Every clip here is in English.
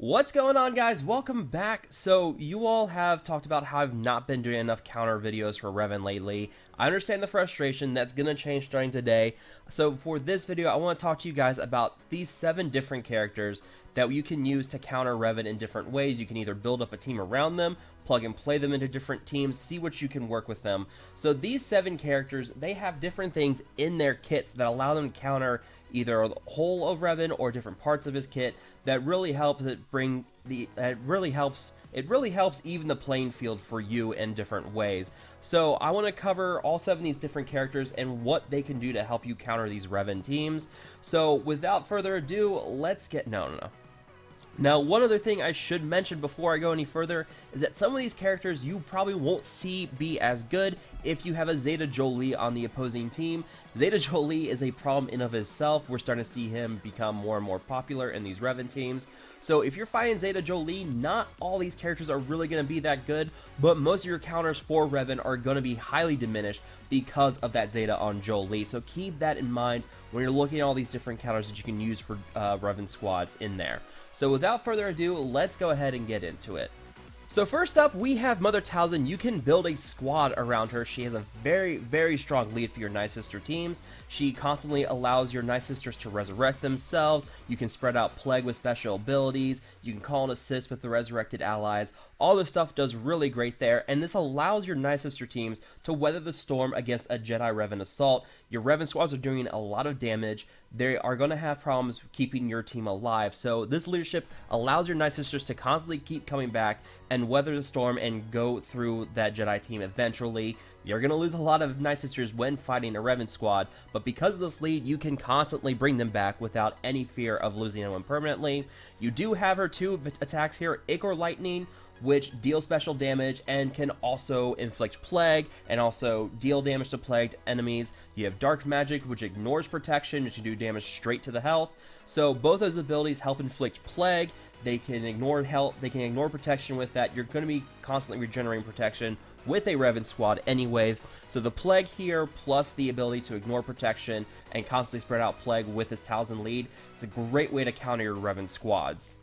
What's going on, guys? Welcome back. So you all have talked about how I've not been doing enough counter videos for Revan lately. I understand the frustration. That's going to change starting today. So for this video, I want to talk to you guys about these 7 different characters that you can use to counter Revan in different ways. You can either build up a team around them, plug and play them into different teams, see what you can work with them. So these 7 characters, they have different things in their kits that allow them to counter either the whole of Revan or different parts of his kit that really helps it really helps even the playing field for you in different ways. So I want to cover all 7 of these different characters and what they can do to help you counter these Revan teams. So without further ado, let's get no. Now, one other thing I should mention before I go any further is that some of these characters you probably won't see be as good if you have a Zeta Jolee on the opposing team. Zeta Jolee is a problem in of itself. We're starting to see him become more and more popular in these Revan teams. So if you're fighting Zeta Jolee, not all these characters are really going to be that good, but most of your counters for Revan are going to be highly diminished because of that Zeta on Jolee. So keep that in mind when you're looking at all these different counters that you can use for Revan squads in there. So without further ado, let's go ahead and get into it. So first up, we have Mother Talzin. You can build a squad around her. She has a very, very strong lead for your Night Sister teams. She constantly allows your Night Sisters to resurrect themselves. You can spread out Plague with special abilities. You can call and assist with the resurrected allies. All this stuff does really great there, and this allows your Night Sister teams to weather the storm against a Jedi Revan assault. Your Revan squads are doing a lot of damage. They are going to have problems keeping your team alive. So this leadership allows your Night Sisters to constantly keep coming back and weather the storm and go through that Jedi team eventually. You're going to lose a lot of Night Sisters when fighting a Revan squad, but because of this lead, you can constantly bring them back without any fear of losing anyone permanently. You do have her 2 attacks here, Ichor Lightning, which deals special damage and can also inflict plague and also deal damage to plagued enemies. You have Dark Magic, which ignores protection, which can do damage straight to the health. So both those abilities help inflict plague. They can ignore health, they can ignore protection with that. You're going to be constantly regenerating protection with a Revan squad anyways. So the plague here, plus the ability to ignore protection and constantly spread out plague with this Talzin lead, it's a great way to counter your Revan squads.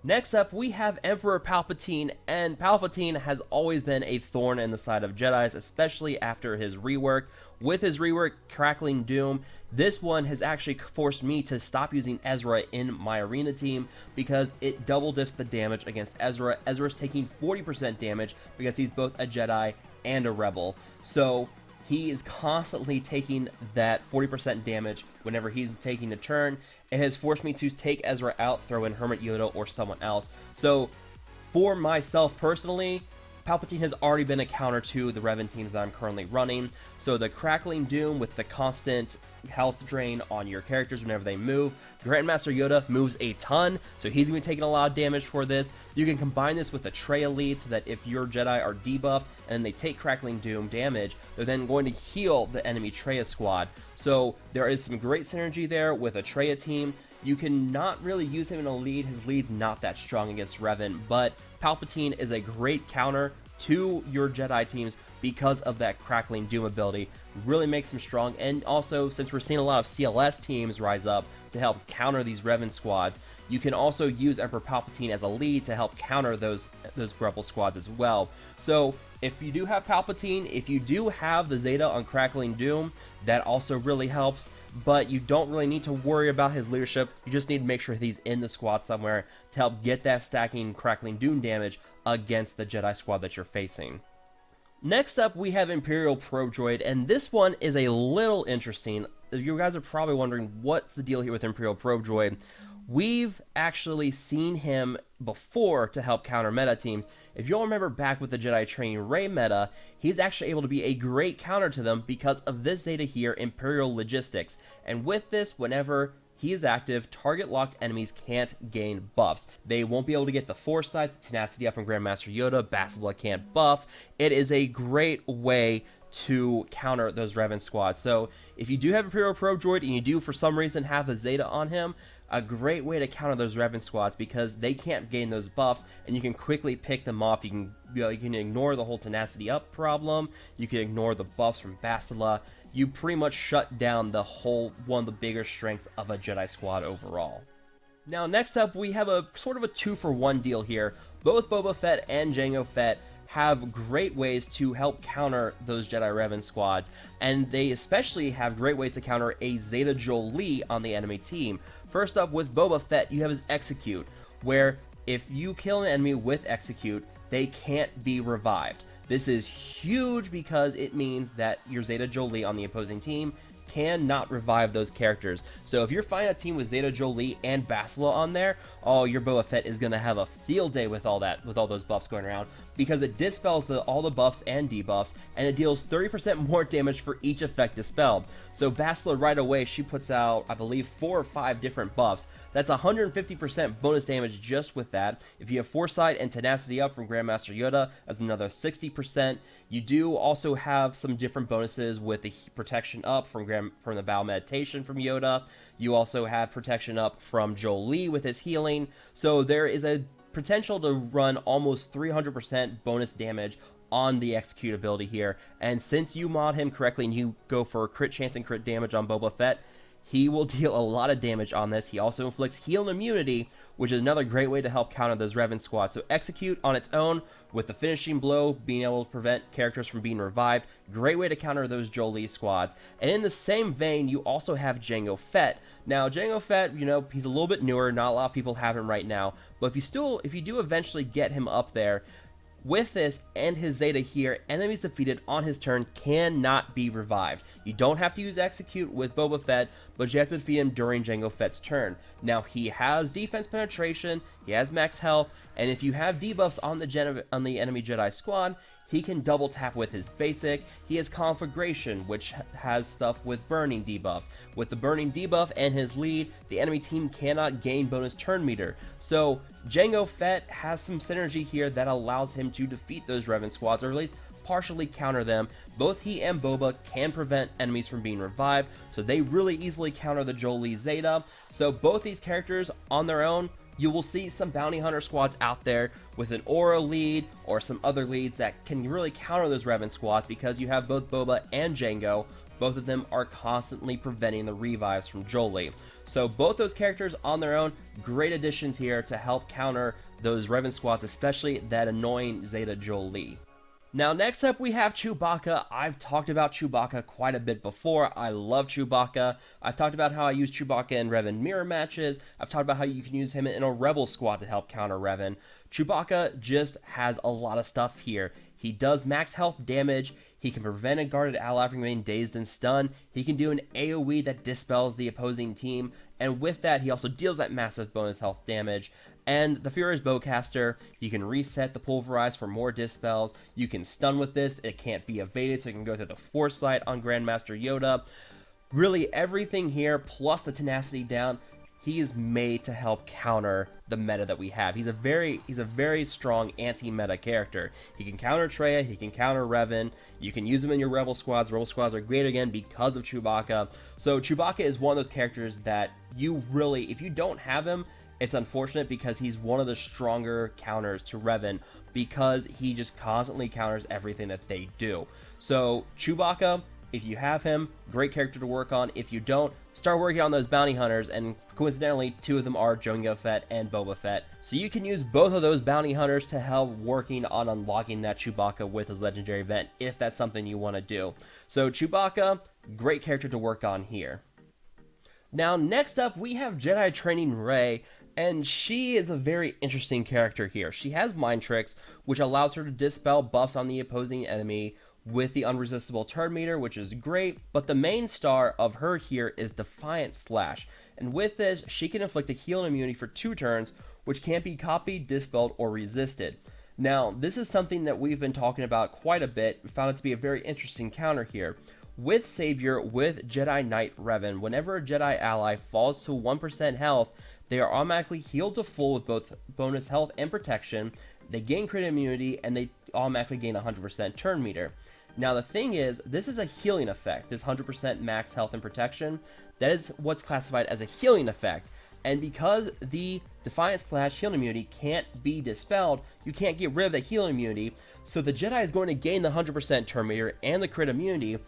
Next up, we have Emperor Palpatine, and Palpatine has always been a thorn in the side of Jedis, especially after his rework. With his rework, Crackling Doom, this one has actually forced me to stop using Ezra in my arena team because it double dips the damage against Ezra. Ezra's taking 40% damage because he's both a Jedi and a Rebel. So he is constantly taking that 40% damage whenever he's taking a turn. It has forced me to take Ezra out, throw in Hermit Yoda or someone else. So for myself personally, Palpatine has already been a counter to the Revan teams that I'm currently running. So the Crackling Doom with the constant health drain on your characters whenever they move. Grandmaster Yoda moves a ton, so he's going to be taking a lot of damage for this. You can combine this with a Traya lead so that if your Jedi are debuffed and they take Crackling Doom damage, they're then going to heal the enemy Traya squad. So there is some great synergy there with a Traya team. You can not really use him in a lead. His lead's not that strong against Revan, but Palpatine is a great counter to your Jedi teams because of that Crackling Doom ability. Really makes him strong, and also since we're seeing a lot of CLS teams rise up to help counter these Revan squads, you can also use Emperor Palpatine as a lead to help counter those Rebel squads as well. So if you do have Palpatine, if you do have the Zeta on Crackling Doom, that also really helps, but you don't really need to worry about his leadership. You just need to make sure he's in the squad somewhere to help get that stacking Crackling Doom damage against the Jedi squad that you're facing. Next up, we have Imperial Probe Droid, and this one is a little interesting. You guys are probably wondering what's the deal here with Imperial Probe Droid. We've actually seen him before to help counter meta teams. If you'll remember back with the Jedi Training Rey meta, he's actually able to be a great counter to them because of this Zeta here, Imperial Logistics. And with this, whenever he is active, target-locked enemies can't gain buffs. They won't be able to get the Foresight, the Tenacity up from Grandmaster Yoda, Bastila can't buff. It is a great way to counter those Revan squads. So if you do have Imperial Probe Droid and you do for some reason have the Zeta on him, a great way to counter those Revan squads because they can't gain those buffs and you can quickly pick them off. You can ignore the whole Tenacity up problem, you can ignore the buffs from Bastila. You pretty much shut down the whole one of the bigger strengths of a Jedi squad overall. Now next up we have a sort of a 2-for-1 deal here. Both Boba Fett and Jango Fett have great ways to help counter those Jedi Revan squads, and they especially have great ways to counter a Zeta Jolee on the enemy team. First up, with Boba Fett, you have his Execute, where if you kill an enemy with Execute, they can't be revived. This is huge because it means that your Zeta Jolee on the opposing team cannot revive those characters. So if you're fighting a team with Zeta Jolee and Bastila on there, oh, your Boba Fett is gonna have a field day with all that, with all those buffs going around, because it dispels all the buffs and debuffs, and it deals 30% more damage for each effect dispelled. So Bastila right away, she puts out, I believe, 4 or 5 different buffs. That's 150% bonus damage just with that. If you have Foresight and Tenacity up from Grandmaster Yoda, that's another 60%. You do also have some different bonuses with the protection up from the Bow Meditation from Yoda. You also have protection up from Jolee with his healing. So there is a potential to run almost 300% bonus damage on the Execute ability here. And since you mod him correctly and you go for crit chance and crit damage on Boba Fett, he will deal a lot of damage on this. He also inflicts heal and immunity, which is another great way to help counter those Revan squads. So Execute on its own, with the finishing blow, being able to prevent characters from being revived, great way to counter those Jolee squads. And in the same vein, you also have Jango Fett. Now, Jango Fett, you know, he's a little bit newer, not a lot of people have him right now, but if you do eventually get him up there, with this and his Zeta here, enemies defeated on his turn cannot be revived. You don't have to use Execute with Boba Fett, but you have to defeat him during Jango Fett's turn. Now, he has defense penetration, he has max health, and if you have debuffs on the enemy Jedi squad, he can double tap with his basic. He has Conflagration, which has stuff with burning debuffs. With the burning debuff and his lead, the enemy team cannot gain bonus turn meter. So Jango Fett has some synergy here that allows him to defeat those Revan squads, or at least partially counter them. Both he and Boba can prevent enemies from being revived, so they really easily counter the Jolee Zeta. So both these characters on their own, you will see some bounty hunter squads out there with an aura lead or some other leads that can really counter those Revan squads, because you have both Boba and Jango. Both of them are constantly preventing the revives from Jolee. So both those characters on their own, great additions here to help counter those Revan squads, especially that annoying Zeta Jolee. Now next up we have Chewbacca. I've talked about Chewbacca quite a bit before. I love Chewbacca. I've talked about how I use Chewbacca in Revan mirror matches. I've talked about how you can use him in a Rebel squad to help counter Revan. Chewbacca just has a lot of stuff here. He does max health damage. He can prevent a guarded ally from being dazed and stunned. He can do an AoE that dispels the opposing team. And with that, he also deals that massive bonus health damage. And the Furious Bowcaster, you can reset the Pulverize for more dispels. You can stun with this. It can't be evaded, so you can go through the Foresight on Grandmaster Yoda. Really, everything here, plus the Tenacity down, he is made to help counter the meta that we have. He's a very strong anti-meta character. He can counter Traya, he can counter Revan, you can use him in your Rebel squads. Rebel squads are great again because of Chewbacca. So Chewbacca is one of those characters that you really, if you don't have him, it's unfortunate, because he's one of the stronger counters to Revan, because he just constantly counters everything that they do. So Chewbacca, if you have him, great character to work on. If you don't, start working on those bounty hunters, and coincidentally, 2 of them are Jango Fett and Boba Fett. So you can use both of those bounty hunters to help working on unlocking that Chewbacca with his legendary event, if that's something you want to do. So Chewbacca, great character to work on here. Now next up, we have Jedi Training Rey, and she is a very interesting character here. She has Mind Tricks, which allows her to dispel buffs on the opposing enemy with the unresistible turn meter, which is great, but the main star of her here is Defiant Slash, and with this, she can inflict a heal and immunity for 2 turns, which can't be copied, dispelled, or resisted. Now, this is something that we've been talking about quite a bit. We found it to be a very interesting counter here. With Savior, with Jedi Knight Revan, whenever a Jedi ally falls to 1% health, they are automatically healed to full with both bonus health and protection. They gain crit immunity, and they automatically gain 100% turn meter. Now the thing is, this is a healing effect, this 100% max health and protection. That is what's classified as a healing effect. And because the Defiant Slash healing immunity can't be dispelled, you can't get rid of that healing immunity, so the Jedi is going to gain the 100% turn meter and the crit immunity,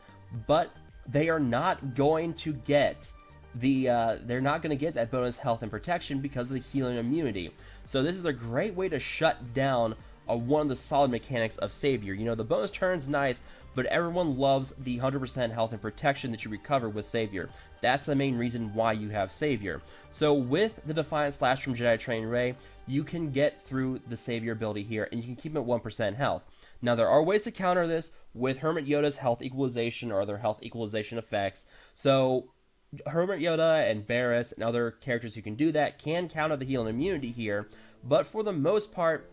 but they are not going to get they're not going to get that bonus health and protection because of the healing immunity. So this is a great way to shut down one of the solid mechanics of Savior. You know, the bonus turn's nice, but everyone loves the 100% health and protection that you recover with Savior. That's the main reason why you have Savior. So with the Defiant Slash from Jedi Training Rey, you can get through the Savior ability here, and you can keep him at 1% health. Now, there are ways to counter this with Hermit Yoda's health equalization or other health equalization effects. So Hermit Yoda and Barriss and other characters who can do that can counter the heal and immunity here, but for the most part,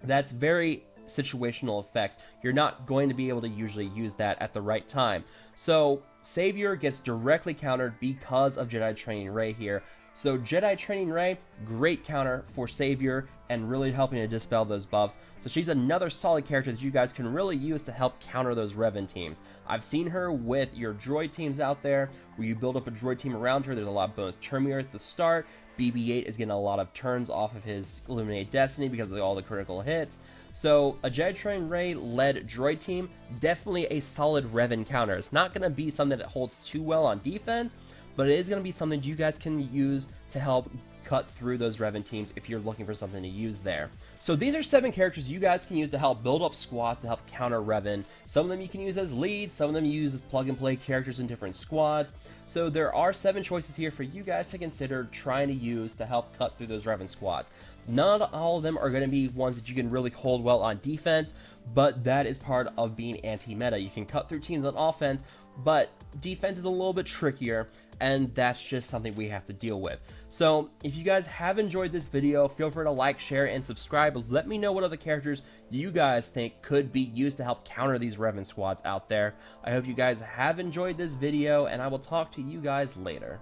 that's very situational effects. You're not going to be able to usually use that at the right time. So Savior gets directly countered because of Jedi Training Rey here. So Jedi Training Rey, great counter for Savior and really helping to dispel those buffs. So she's another solid character that you guys can really use to help counter those Revan teams. I've seen her with your droid teams out there where you build up a droid team around her. There's a lot of bonus turn meter at the start. BB-8 is getting a lot of turns off of his Illuminate Destiny because of all the critical hits. So a Jedi Training Rey led droid team, definitely a solid Revan counter. It's not going to be something that holds too well on defense, but it is going to be something you guys can use to help cut through those Revan teams if you're looking for something to use there. So these are 7 characters you guys can use to help build up squads to help counter Revan. Some of them you can use as leads, some of them you use as plug and play characters in different squads. So there are 7 choices here for you guys to consider trying to use to help cut through those Revan squads. Not all of them are going to be ones that you can really hold well on defense, but that is part of being anti-meta. You can cut through teams on offense, but defense is a little bit trickier, and that's just something we have to deal with. So if you guys have enjoyed this video, feel free to like, share, and subscribe. Let me know what other characters you guys think could be used to help counter these Revan squads out there. I hope you guys have enjoyed this video, and I will talk to you guys later.